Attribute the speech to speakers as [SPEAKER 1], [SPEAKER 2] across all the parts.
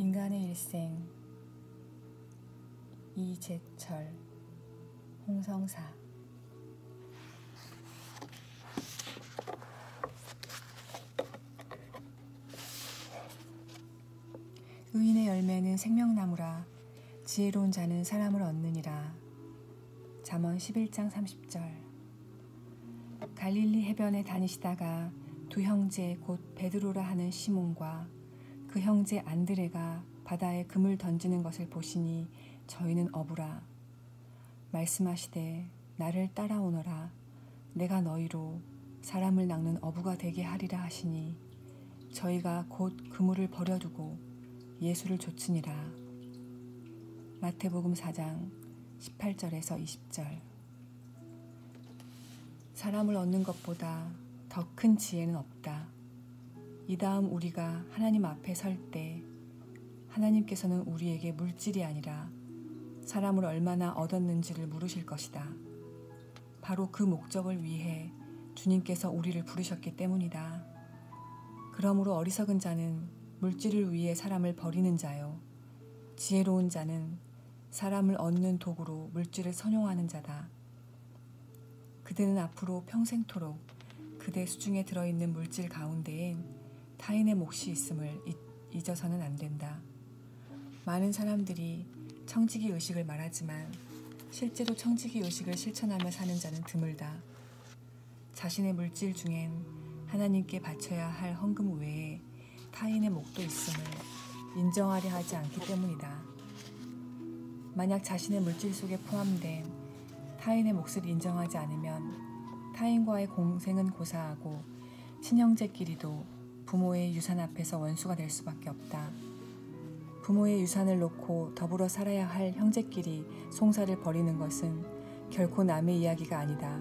[SPEAKER 1] 인간의 일생 이재철 홍성사. 의인의 열매는 생명나무라 지혜로운 자는 사람을 얻느니라. 잠언 11장 30절. 갈릴리 해변에 다니시다가 두 형제 곧 베드로라 하는 시몬과 그 형제 안드레가 바다에 금을 던지는 것을 보시니 저희는 어부라. 말씀하시되 나를 따라오너라. 내가 너희로 사람을 낚는 어부가 되게 하리라 하시니 저희가 곧 그물을 버려두고 예수를 좇으니라. 마태복음 4장 18절에서 20절. 사람을 얻는 것보다 더 큰 지혜는 없다. 이 다음 우리가 하나님 앞에 설 때 하나님께서는 우리에게 물질이 아니라 사람을 얼마나 얻었는지를 물으실 것이다. 바로 그 목적을 위해 주님께서 우리를 부르셨기 때문이다. 그러므로 어리석은 자는 물질을 위해 사람을 버리는 자요, 지혜로운 자는 사람을 얻는 도구로 물질을 선용하는 자다. 그대는 앞으로 평생토록 그대 수중에 들어있는 물질 가운데엔 타인의 몫이 있음을 잊어서는 안 된다. 많은 사람들이 청지기 의식을 말하지만 실제로 청지기 의식을 실천하며 사는 자는 드물다. 자신의 물질 중엔 하나님께 바쳐야 할 헌금 외에 타인의 몫도 있음을 인정하려 하지 않기 때문이다. 만약 자신의 물질 속에 포함된 타인의 몫을 인정하지 않으면 타인과의 공생은 고사하고 친형제끼리도 부모의 유산 앞에서 원수가 될 수밖에 없다. 부모의 유산을 놓고 더불어 살아야 할 형제끼리 송사를 벌이는 것은 결코 남의 이야기가 아니다.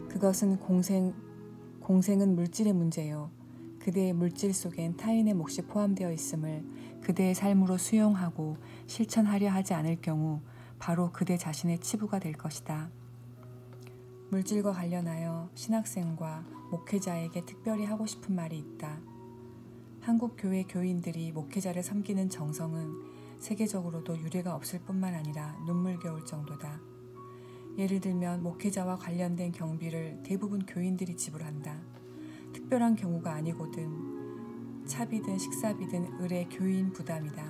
[SPEAKER 1] 그것은 공생은 물질의 문제요, 그대의 물질 속엔 타인의 몫이 포함되어 있음을 그대의 삶으로 수용하고 실천하려 하지 않을 경우 바로 그대 자신의 치부가 될 것이다. 물질과 관련하여 신학생과 목회자에게 특별히 하고 싶은 말이 있다. 한국 교회 교인들이 목회자를 섬기는 정성은 세계적으로도 유례가 없을 뿐만 아니라 눈물겨울 정도다. 예를 들면 목회자와 관련된 경비를 대부분 교인들이 지불한다. 특별한 경우가 아니거든 차비든 식사비든 을의 교인 부담이다.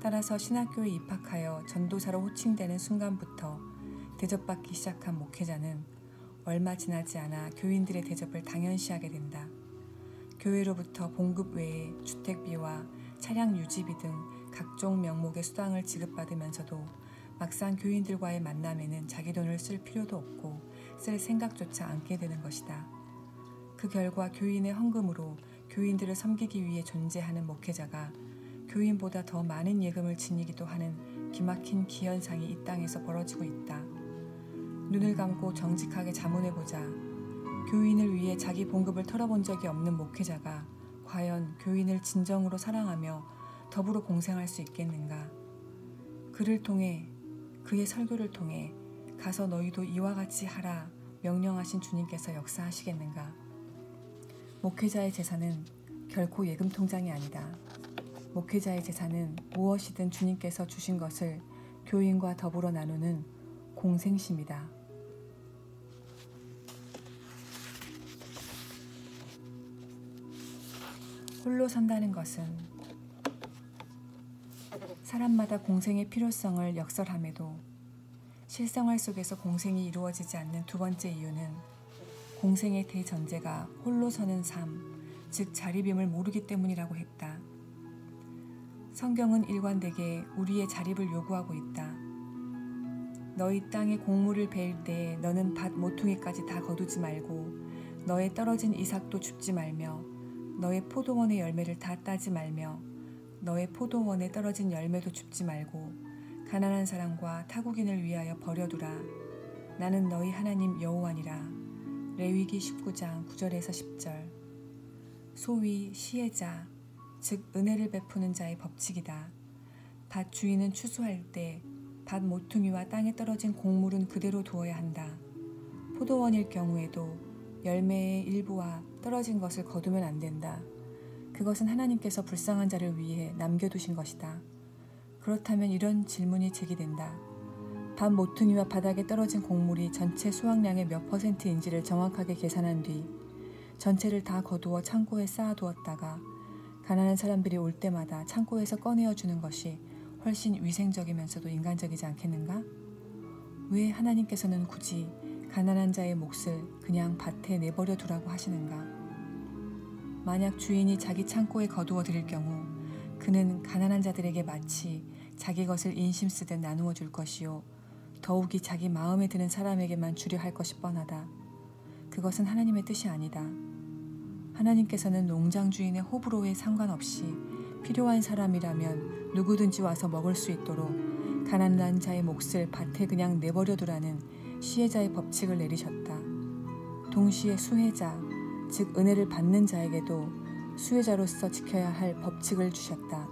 [SPEAKER 1] 따라서 신학교에 입학하여 전도사로 호칭되는 순간부터 대접받기 시작한 목회자는 얼마 지나지 않아 교인들의 대접을 당연시하게 된다. 교회로부터 봉급 외에 주택비와 차량 유지비 등 각종 명목의 수당을 지급받으면서도 막상 교인들과의 만남에는 자기 돈을 쓸 필요도 없고 쓸 생각조차 않게 되는 것이다. 그 결과 교인의 헌금으로 교인들을 섬기기 위해 존재하는 목회자가 교인보다 더 많은 예금을 지니기도 하는 기막힌 기현상이 이 땅에서 벌어지고 있다. 눈을 감고 정직하게 자문해보자. 교인을 위해 자기 봉급을 털어본 적이 없는 목회자가 과연 교인을 진정으로 사랑하며 더불어 공생할 수 있겠는가? 그를 통해, 그의 설교를 통해 가서 너희도 이와 같이 하라 명령하신 주님께서 역사하시겠는가? 목회자의 재산은 결코 예금 통장이 아니다. 목회자의 재산은 무엇이든 주님께서 주신 것을 교인과 더불어 나누는 공생심이다. 홀로 선다는 것은 사람마다 공생의 필요성을 역설함에도 실생활 속에서 공생이 이루어지지 않는 두 번째 이유는 공생의 대전제가 홀로 서는 삶, 즉 자립임을 모르기 때문이라고 했다. 성경은 일관되게 우리의 자립을 요구하고 있다. 너희 땅에 곡물을 베일 때에 너는 밭 모퉁이까지 다 거두지 말고 너의 떨어진 이삭도 줍지 말며 너의 포도원의 열매를 다 따지 말며 너의 포도원에 떨어진 열매도 줍지 말고 가난한 사람과 타국인을 위하여 버려두라. 나는 너희 하나님 여호와니라. 레위기 19장 9절에서 10절. 소위 시혜자, 즉 은혜를 베푸는 자의 법칙이다. 밭 주인은 추수할 때 밭 모퉁이와 땅에 떨어진 곡물은 그대로 두어야 한다. 포도원일 경우에도 열매의 일부와 떨어진 것을 거두면 안 된다. 그것은 하나님께서 불쌍한 자를 위해 남겨두신 것이다. 그렇다면 이런 질문이 제기된다. 밥 모퉁이와 바닥에 떨어진 곡물이 전체 수확량의 몇 %인지를 정확하게 계산한 뒤 전체를 다 거두어 창고에 쌓아두었다가 가난한 사람들이 올 때마다 창고에서 꺼내어 주는 것이 훨씬 위생적이면서도 인간적이지 않겠는가? 왜 하나님께서는 굳이 가난한 자의 몫을 그냥 밭에 내버려 두라고 하시는가? 만약 주인이 자기 창고에 거두어 드릴 경우 그는 가난한 자들에게 마치 자기 것을 인심 쓰듯 나누어 줄 것이요 더욱이 자기 마음에 드는 사람에게만 주려 할 것이 뻔하다. 그것은 하나님의 뜻이 아니다. 하나님께서는 농장 주인의 호불호에 상관없이 필요한 사람이라면 누구든지 와서 먹을 수 있도록 가난한 자의 몫을 밭에 그냥 내버려 두라는 시혜자의 법칙을 내리셨다. 동시에 수혜자, 즉 은혜를 받는 자에게도 수혜자로서 지켜야 할 법칙을 주셨다.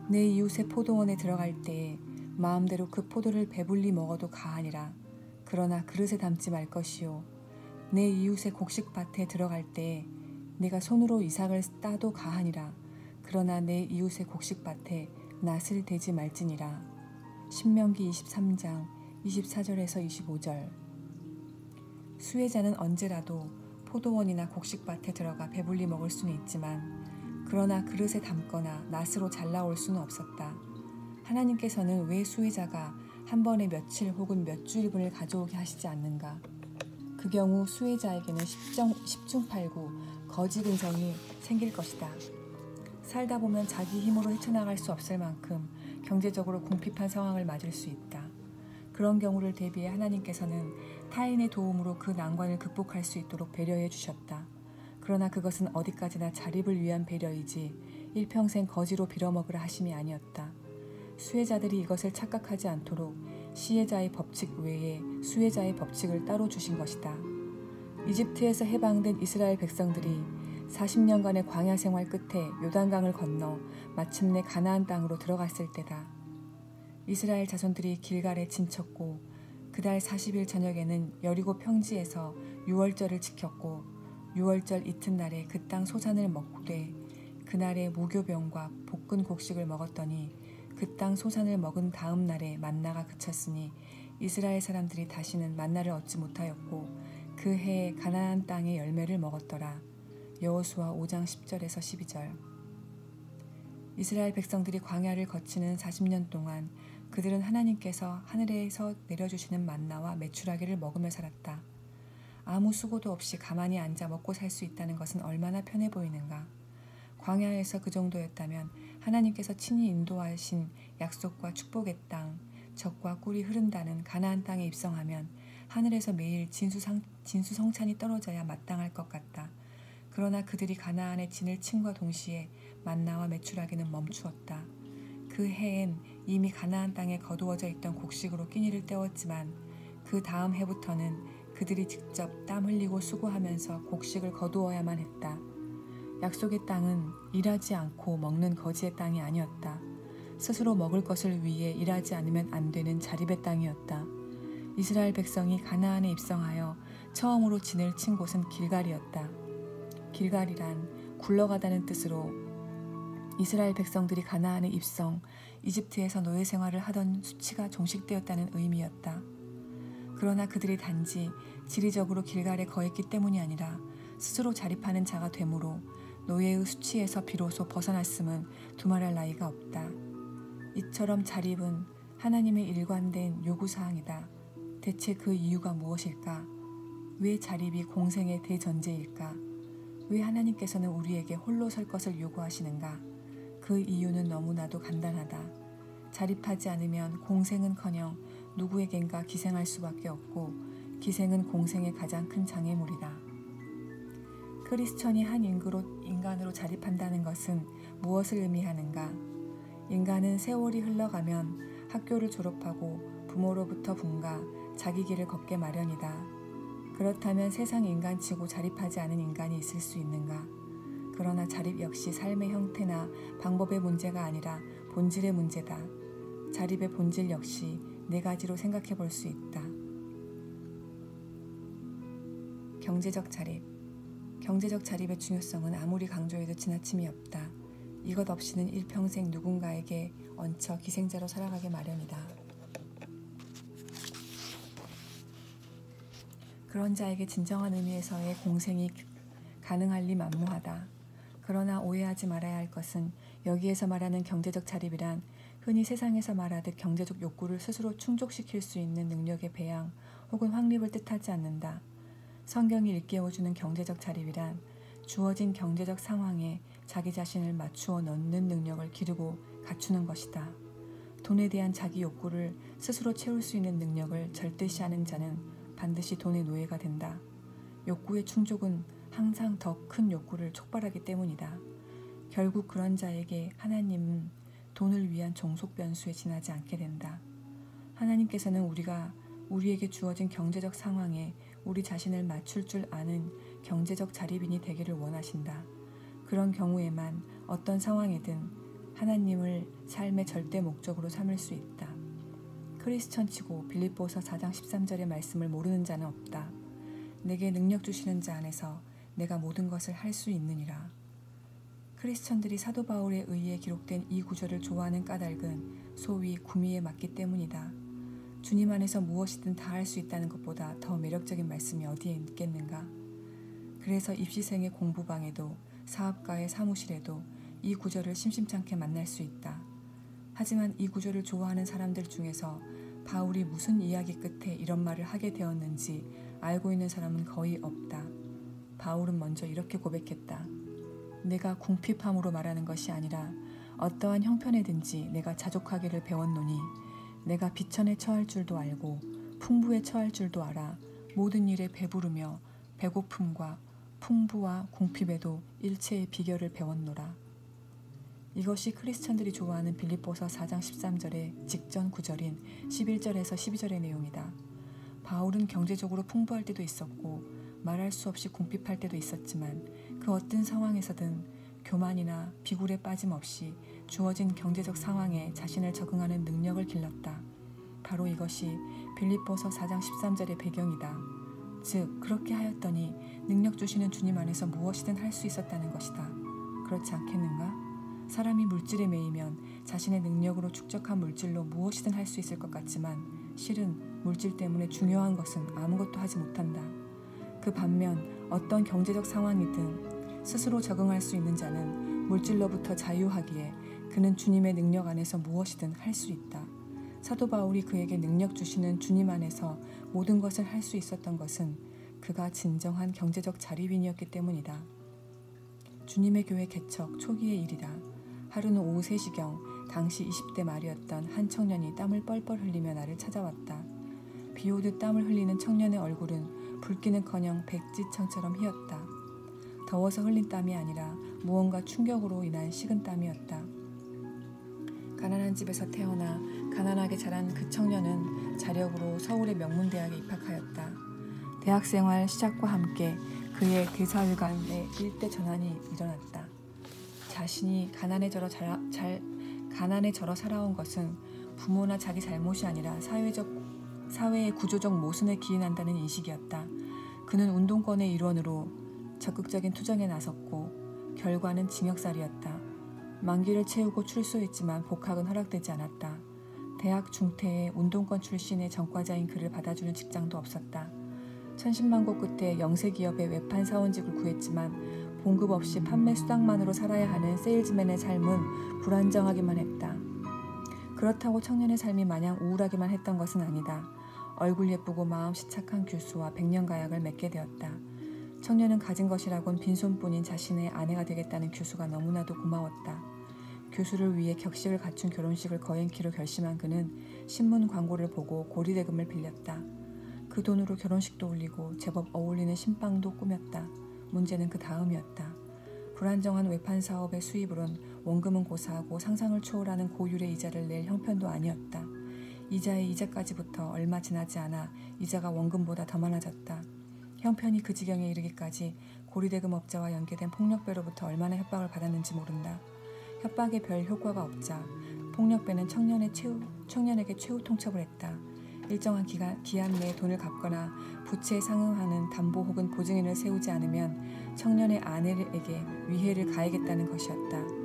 [SPEAKER 1] 내 이웃의 포도원에 들어갈 때에 마음대로 그 포도를 배불리 먹어도 가하니라. 그러나 그릇에 담지 말 것이요 내 이웃의 곡식밭에 들어갈 때에 내가 손으로 이삭을 따도 가하니라. 그러나 내 이웃의 곡식밭에 낫을 대지 말지니라. 신명기 23장 24절에서 25절. 수혜자는 언제라도 포도원이나 곡식밭에 들어가 배불리 먹을 수는 있지만 그러나 그릇에 담거나 낫으로 잘라올 수는 없었다. 하나님께서는 왜 수혜자가 한 번에 며칠 혹은 몇 주일분을 가져오게 하시지 않는가? 그 경우 수혜자에게는 10중8구 거지 근성이 생길 것이다. 살다 보면 자기 힘으로 헤쳐나갈 수 없을 만큼 경제적으로 궁핍한 상황을 맞을 수 있다. 그런 경우를 대비해 하나님께서는 타인의 도움으로 그 난관을 극복할 수 있도록 배려해 주셨다. 그러나 그것은 어디까지나 자립을 위한 배려이지 일평생 거지로 빌어먹으라 하심이 아니었다. 수혜자들이 이것을 착각하지 않도록 시혜자의 법칙 외에 수혜자의 법칙을 따로 주신 것이다. 이집트에서 해방된 이스라엘 백성들이 40년간의 광야 생활 끝에 요단강을 건너 마침내 가나안 땅으로 들어갔을 때다. 이스라엘 자손들이 길갈에 진쳤고 그달 40일 저녁에는 여리고 평지에서 유월절을 지켰고 유월절 이튿날에 그 땅 소산을 먹되 그날에 무교병과 볶은 곡식을 먹었더니 그 땅 소산을 먹은 다음 날에 만나가 그쳤으니 이스라엘 사람들이 다시는 만나를 얻지 못하였고 그 해에 가나안 땅의 열매를 먹었더라. 여호수아 5장 10절에서 12절. 이스라엘 백성들이 광야를 거치는 40년 동안 그들은 하나님께서 하늘에서 내려주시는 만나와 메추라기를 먹으며 살았다. 아무 수고도 없이 가만히 앉아 먹고 살 수 있다는 것은 얼마나 편해 보이는가. 광야에서 그 정도였다면 하나님께서 친히 인도하신 약속과 축복의 땅, 젖과 꿀이 흐른다는 가나안 땅에 입성하면 하늘에서 매일 진수성찬이 떨어져야 마땅할 것 같다. 그러나 그들이 가나안의 진을 침과 동시에 만나와 메추라기는 멈추었다. 그 해엔 이미 가나안 땅에 거두어져 있던 곡식으로 끼니를 때웠지만 그 다음 해부터는 그들이 직접 땀 흘리고 수고하면서 곡식을 거두어야만 했다. 약속의 땅은 일하지 않고 먹는 거지의 땅이 아니었다. 스스로 먹을 것을 위해 일하지 않으면 안 되는 자립의 땅이었다. 이스라엘 백성이 가나안에 입성하여 처음으로 진을 친 곳은 길갈이었다. 길갈이란 굴러가다는 뜻으로 이스라엘 백성들이 가나안에 입성, 이집트에서 노예 생활을 하던 수치가 종식되었다는 의미였다. 그러나 그들이 단지 지리적으로 길갈에 거했기 때문이 아니라 스스로 자립하는 자가 되므로 노예의 수치에서 비로소 벗어났음은 두말할 나위가 없다. 이처럼 자립은 하나님의 일관된 요구사항이다. 대체 그 이유가 무엇일까? 왜 자립이 공생의 대전제일까? 왜 하나님께서는 우리에게 홀로 설 것을 요구하시는가? 그 이유는 너무나도 간단하다. 자립하지 않으면 공생은커녕 누구에겐가 기생할 수밖에 없고 기생은 공생의 가장 큰 장애물이다. 크리스천이 한 인간으로 자립한다는 것은 무엇을 의미하는가? 인간은 세월이 흘러가면 학교를 졸업하고 부모로부터 분가, 자기 길을 걷게 마련이다. 그렇다면 세상 인간치고 자립하지 않은 인간이 있을 수 있는가? 그러나 자립 역시 삶의 형태나 방법의 문제가 아니라 본질의 문제다. 자립의 본질 역시 네 가지로 생각해 볼 수 있다. 경제적 자립. 경제적 자립의 중요성은 아무리 강조해도 지나침이 없다. 이것 없이는 일평생 누군가에게 얹혀 기생자로 살아가기 마련이다. 그런 자에게 진정한 의미에서의 공생이 가능할 리 만무하다. 그러나 오해하지 말아야 할 것은 여기에서 말하는 경제적 자립이란 흔히 세상에서 말하듯 경제적 욕구를 스스로 충족시킬 수 있는 능력의 배양 혹은 확립을 뜻하지 않는다. 성경이 일깨워주는 경제적 자립이란 주어진 경제적 상황에 자기 자신을 맞추어 넣는 능력을 기르고 갖추는 것이다. 돈에 대한 자기 욕구를 스스로 채울 수 있는 능력을 절대시하는 자는 반드시 돈의 노예가 된다. 욕구의 충족은 항상 더 큰 욕구를 촉발하기 때문이다. 결국 그런 자에게 하나님은 돈을 위한 종속 변수에 지나지 않게 된다. 하나님께서는 우리에게 주어진 경제적 상황에 우리 자신을 맞출 줄 아는 경제적 자립인이 되기를 원하신다. 그런 경우에만 어떤 상황이든 하나님을 삶의 절대 목적으로 삼을 수 있다. 크리스천치고 빌립보서 4장 13절의 말씀을 모르는 자는 없다. 내게 능력 주시는 자 안에서 내가 모든 것을 할 수 있느니라. 크리스천들이 사도 바울에 의해 기록된 이 구절을 좋아하는 까닭은 소위 구미에 맞기 때문이다. 주님 안에서 무엇이든 다 할 수 있다는 것보다 더 매력적인 말씀이 어디에 있겠는가? 그래서 입시생의 공부방에도 사업가의 사무실에도 이 구절을 심심찮게 만날 수 있다. 하지만 이 구절을 좋아하는 사람들 중에서 바울이 무슨 이야기 끝에 이런 말을 하게 되었는지 알고 있는 사람은 거의 없다. 바울은 먼저 이렇게 고백했다. 내가 궁핍함으로 말하는 것이 아니라 어떠한 형편에든지 내가 자족하기를 배웠노니 내가 비천에 처할 줄도 알고 풍부에 처할 줄도 알아 모든 일에 배부르며 배고픔과 풍부와 궁핍에도 일체의 비결을 배웠노라. 이것이 크리스천들이 좋아하는 빌립보서 4장 13절의 직전 구절인 11절에서 12절의 내용이다. 바울은 경제적으로 풍부할 때도 있었고 말할 수 없이 궁핍할 때도 있었지만 그 어떤 상황에서든 교만이나 비굴에 빠짐없이 주어진 경제적 상황에 자신을 적응하는 능력을 길렀다. 바로 이것이 빌립보서 4장 13절의 배경이다. 즉 그렇게 하였더니 능력 주시는 주님 안에서 무엇이든 할 수 있었다는 것이다. 그렇지 않겠는가? 사람이 물질에 매이면 자신의 능력으로 축적한 물질로 무엇이든 할 수 있을 것 같지만 실은 물질 때문에 중요한 것은 아무것도 하지 못한다. 그 반면 어떤 경제적 상황이든 스스로 적응할 수 있는 자는 물질로부터 자유하기에 그는 주님의 능력 안에서 무엇이든 할 수 있다. 사도 바울이 그에게 능력 주시는 주님 안에서 모든 것을 할 수 있었던 것은 그가 진정한 경제적 자립인이었기 때문이다. 주님의 교회 개척 초기의 일이다. 하루는 오후 3시경 당시 20대 말이었던 한 청년이 땀을 뻘뻘 흘리며 나를 찾아왔다. 비 오듯 땀을 흘리는 청년의 얼굴은 붉기는커녕 백지청처럼 휘었다. 더워서 흘린 땀이 아니라 무언가 충격으로 인한 식은 땀이었다. 가난한 집에서 태어나 가난하게 자란 그 청년은 자력으로 서울의 명문대학에 입학하였다. 대학생활 시작과 함께 그의 대사회관의 일대 전환이 일어났다. 자신이 가난에 절어 살아온 것은 부모나 자기 잘못이 아니라 사회의 구조적 모순에 기인한다는 인식이었다. 그는 운동권의 일원으로 적극적인 투쟁에 나섰고 결과는 징역살이었다. 만기를 채우고 출소했지만 복학은 허락되지 않았다. 대학 중퇴에 운동권 출신의 전과자인 그를 받아주는 직장도 없었다. 천신만고 끝에 영세기업의 외판 사원직을 구했지만 봉급 없이 판매 수당만으로 살아야 하는 세일즈맨의 삶은 불안정하기만 했다. 그렇다고 청년의 삶이 마냥 우울하기만 했던 것은 아니다. 얼굴 예쁘고 마음씨 착한 교수와 백년가약을 맺게 되었다. 청년은 가진 것이라곤 빈손뿐인 자신의 아내가 되겠다는 교수가 너무나도 고마웠다. 교수를 위해 격식을 갖춘 결혼식을 거행키로 결심한 그는 신문 광고를 보고 고리대금을 빌렸다. 그 돈으로 결혼식도 올리고 제법 어울리는 신방도 꾸몄다. 문제는 그 다음이었다. 불안정한 외판 사업의 수입으론 원금은 고사하고 상상을 초월하는 고율의 이자를 낼 형편도 아니었다. 이자의 이자까지부터 얼마 지나지 않아 이자가 원금보다 더 많아졌다. 형편이 그 지경에 이르기까지 고리대금 업자와 연계된 폭력배로부터 얼마나 협박을 받았는지 모른다. 협박에 별 효과가 없자 폭력배는 청년에게 최후 통첩을 했다. 일정한 기한 내에 돈을 갚거나 부채에 상응하는 담보 혹은 보증인을 세우지 않으면 청년의 아내에게 위해를 가하겠다는 것이었다.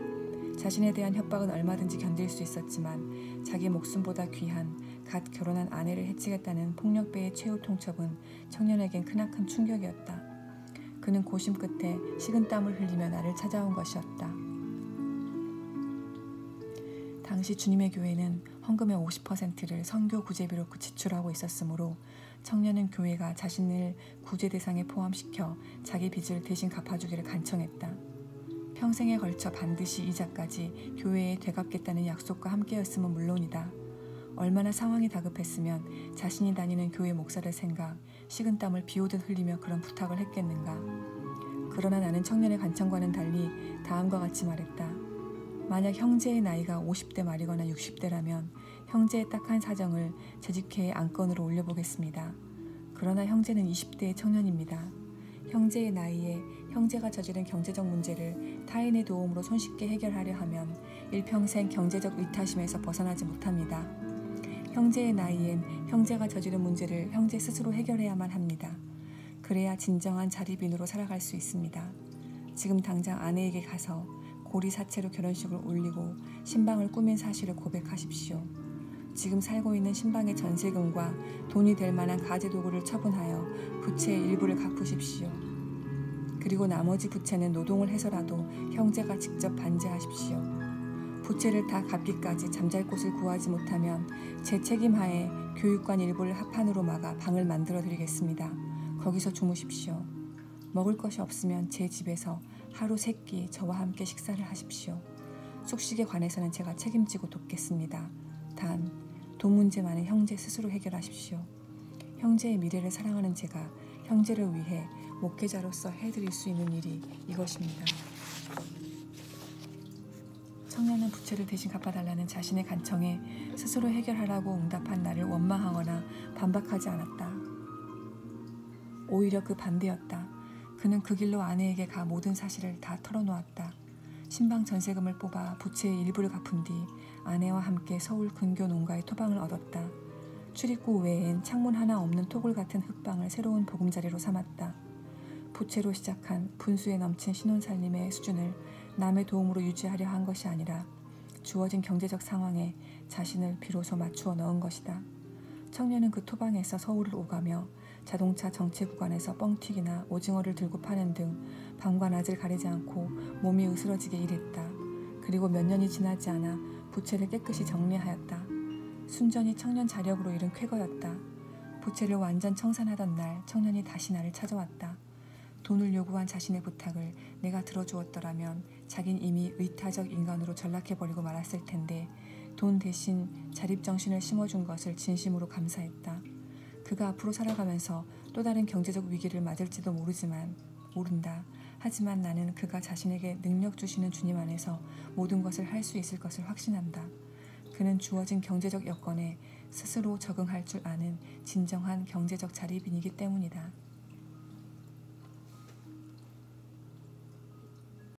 [SPEAKER 1] 자신에 대한 협박은 얼마든지 견딜 수 있었지만 자기 목숨보다 귀한 갓 결혼한 아내를 해치겠다는 폭력배의 최후 통첩은 청년에겐 크나큰 충격이었다. 그는 고심 끝에 식은땀을 흘리며 나를 찾아온 것이었다. 당시 주님의 교회는 헌금의 50%를 선교 구제비로 지출하고 있었으므로 청년은 교회가 자신을 구제 대상에 포함시켜 자기 빚을 대신 갚아주기를 간청했다. 평생에 걸쳐 반드시 이자까지 교회에 되갚겠다는 약속과 함께였음은 물론이다. 얼마나 상황이 다급했으면 자신이 다니는 교회 목사를 생각, 식은땀을 비오듯 흘리며 그런 부탁을 했겠는가. 그러나 나는 청년의 간청과는 달리 다음과 같이 말했다. 만약 형제의 나이가 50대 말이거나 60대라면 형제의 딱한 사정을 재직회의 안건으로 올려보겠습니다. 그러나 형제는 20대의 청년입니다. 형제의 나이에 형제가 저지른 경제적 문제를 타인의 도움으로 손쉽게 해결하려 하면 일평생 경제적 의타심에서 벗어나지 못합니다. 형제의 나이엔 형제가 저지른 문제를 형제 스스로 해결해야만 합니다. 그래야 진정한 자립인으로 살아갈 수 있습니다. 지금 당장 아내에게 가서 고리 사체로 결혼식을 올리고 신방을 꾸민 사실을 고백하십시오. 지금 살고 있는 신방의 전세금과 돈이 될 만한 가재도구를 처분하여 부채의 일부를 갚으십시오. 그리고 나머지 부채는 노동을 해서라도 형제가 직접 반제하십시오. 부채를 다 갚기까지 잠잘 곳을 구하지 못하면 제 책임하에 교육관 일부를 합판으로 막아 방을 만들어 드리겠습니다. 거기서 주무십시오. 먹을 것이 없으면 제 집에서 하루 3끼 저와 함께 식사를 하십시오. 숙식에 관해서는 제가 책임지고 돕겠습니다. 단, 돈 문제만은 형제 스스로 해결하십시오. 형제의 미래를 사랑하는 제가 형제를 위해 목회자로서 해드릴 수 있는 일이 이것입니다. 청년은 부채를 대신 갚아달라는 자신의 간청에 스스로 해결하라고 응답한 나를 원망하거나 반박하지 않았다. 오히려 그 반대였다. 그는 그 길로 아내에게 가 모든 사실을 다 털어놓았다. 신방 전세금을 뽑아 부채의 일부를 갚은 뒤 아내와 함께 서울 근교 농가의 토방을 얻었다. 출입구 외엔 창문 하나 없는 토굴 같은 흙방을 새로운 보금자리로 삼았다. 부채로 시작한 분수에 넘친 신혼살림의 수준을 남의 도움으로 유지하려 한 것이 아니라 주어진 경제적 상황에 자신을 비로소 맞추어 넣은 것이다. 청년은 그 토방에서 서울을 오가며 자동차 정체 구간에서 뻥튀기나 오징어를 들고 파는 등 밤과 낮을 가리지 않고 몸이 으스러지게 일했다. 그리고 몇 년이 지나지 않아 부채를 깨끗이 정리하였다. 순전히 청년 자력으로 이룬 쾌거였다. 부채를 완전 청산하던 날 청년이 다시 나를 찾아왔다. 돈을 요구한 자신의 부탁을 내가 들어주었더라면 자긴 이미 의타적 인간으로 전락해버리고 말았을 텐데 돈 대신 자립정신을 심어준 것을 진심으로 감사했다. 그가 앞으로 살아가면서 또 다른 경제적 위기를 맞을지도 모른다. 하지만 나는 그가 자신에게 능력 주시는 주님 안에서 모든 것을 할 수 있을 것을 확신한다. 그는 주어진 경제적 여건에 스스로 적응할 줄 아는 진정한 경제적 자립인이기 때문이다.